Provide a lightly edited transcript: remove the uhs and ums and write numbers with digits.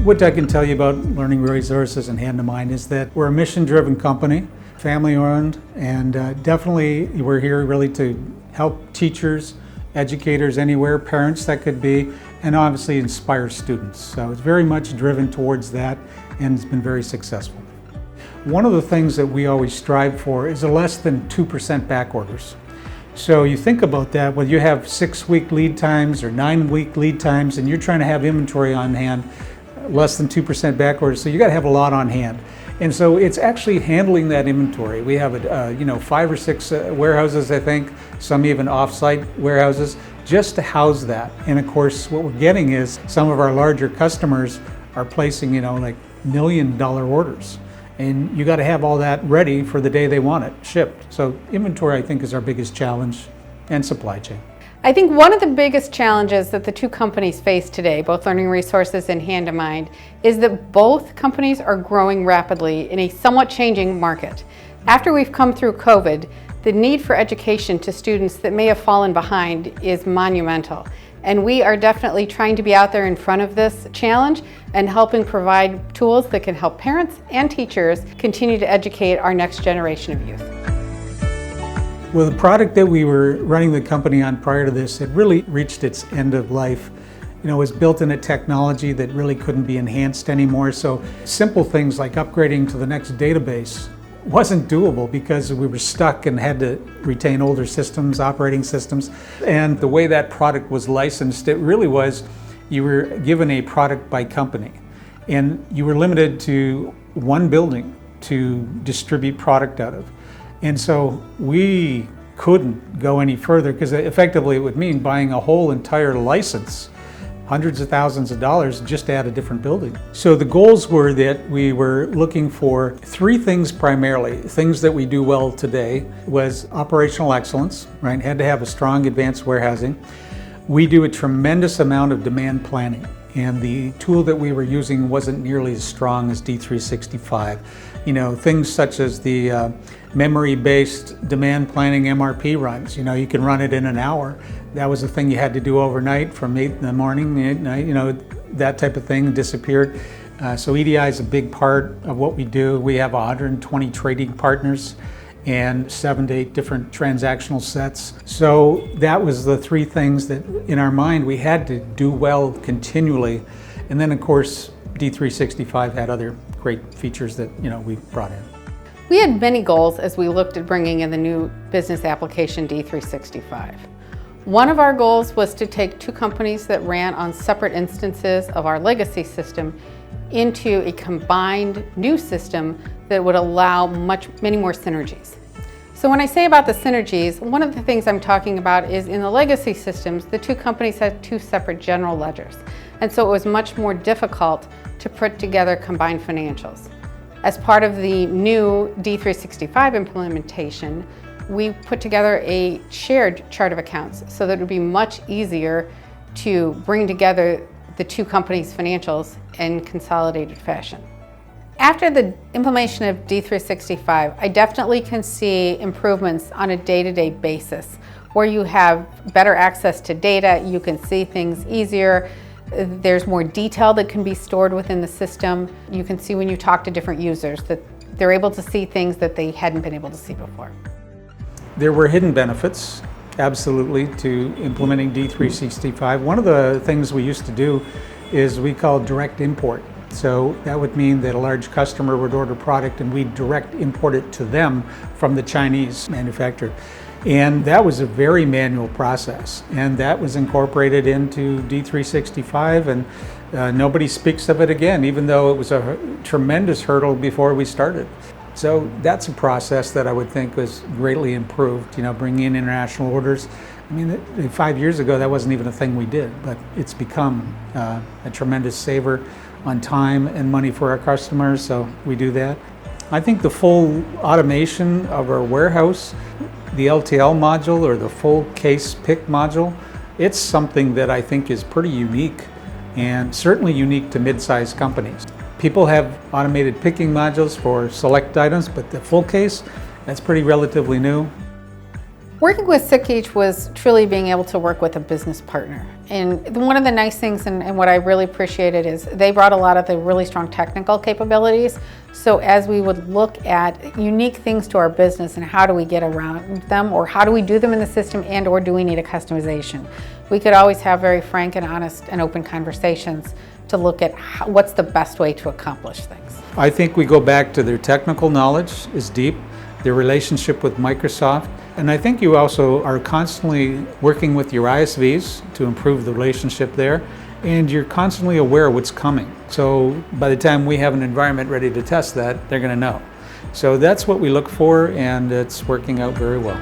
What I can tell you about Learning Resources and Hand to Mind is that we're a mission-driven company, family-owned, and definitely we're here really to help teachers, educators anywhere, parents that could be, and obviously inspire students. So it's very much driven towards that, and it's been very successful. One of the things that we always strive for is a less than 2% back orders. So you think about that, when you have 6-week lead times or 9-week lead times and you're trying to have inventory on hand, less than 2% back orders, so you got to have a lot on hand. And so it's actually handling that inventory. We have 5 or 6 warehouses, I think, some even off-site warehouses, just to house that. And of course, what we're getting is some of our larger customers are placing, like $1 million orders. And you got to have all that ready for the day they want it shipped. So inventory, I think, is our biggest challenge, and supply chain. I think one of the biggest challenges that the two companies face today, both Learning Resources and Hand to Mind, is that both companies are growing rapidly in a somewhat changing market. After we've come through COVID, the need for education to students that may have fallen behind is monumental. And we are definitely trying to be out there in front of this challenge and helping provide tools that can help parents and teachers continue to educate our next generation of youth. Well, the product that we were running the company on prior to this had really reached its end of life. It was built in a technology that really couldn't be enhanced anymore. So simple things like upgrading to the next database wasn't doable because we were stuck and had to retain older systems, operating systems. And the way that product was licensed, it really was, you were given a product by company. And you were limited to one building to distribute product out of. And so we couldn't go any further because effectively it would mean buying a whole entire license, hundreds of thousands of dollars, just to add a different building. So the goals were that we were looking for 3 things primarily. Things that we do well today was operational excellence, right? Had to have a strong advanced warehousing. We do a tremendous amount of demand planning, and the tool that we were using wasn't nearly as strong as D365. Things such as the memory-based demand planning MRP runs. You can run it in an hour. That was a thing you had to do overnight from 8 in the morning, 8 at night, that type of thing disappeared. So EDI is a big part of what we do. We have 120 trading partners and 7 to 8 different transactional sets. So that was the 3 things that in our mind we had to do well continually. And then of course D365 had other great features that we brought in. We had many goals as we looked at bringing in the new business application D365. One of our goals was to take 2 companies that ran on separate instances of our legacy system into a combined new system that would allow many more synergies. So when I say about the synergies, one of the things I'm talking about is in the legacy systems, the 2 companies had 2 separate general ledgers. And so it was much more difficult to put together combined financials. As part of the new D365 implementation, we put together a shared chart of accounts so that it would be much easier to bring together the 2 companies' financials in consolidated fashion. After the implementation of D365, I definitely can see improvements on a day-to-day basis where you have better access to data, you can see things easier, there's more detail that can be stored within the system. You can see when you talk to different users that they're able to see things that they hadn't been able to see before. There were hidden benefits, absolutely, to implementing D365. One of the things we used to do is we call direct import. So that would mean that a large customer would order product and we'd direct import it to them from the Chinese manufacturer. And that was a very manual process, and that was incorporated into D365, and nobody speaks of it again, even though it was a tremendous hurdle before we started. So that's a process that I would think was greatly improved, bringing in international orders. I mean, 5 years ago, that wasn't even a thing we did, but it's become a tremendous saver on time and money for our customers, so we do that. I think the full automation of our warehouse, the LTL module or the full case pick module, it's something that I think is pretty unique and certainly unique to mid-sized companies. People have automated picking modules for select items, but the full case, that's pretty relatively new. Working with Sikich was truly being able to work with a business partner. And one of the nice things and what I really appreciated is they brought a lot of the really strong technical capabilities. So as we would look at unique things to our business and how do we get around them, or how do we do them in the system, and or do we need a customization, we could always have very frank and honest and open conversations to look at what's the best way to accomplish things. I think we go back to their technical knowledge is deep, their relationship with Microsoft, and I think you also are constantly working with your ISVs to improve the relationship there, and you're constantly aware of what's coming. So by the time we have an environment ready to test that, they're going to know. So that's what we look for, and it's working out very well.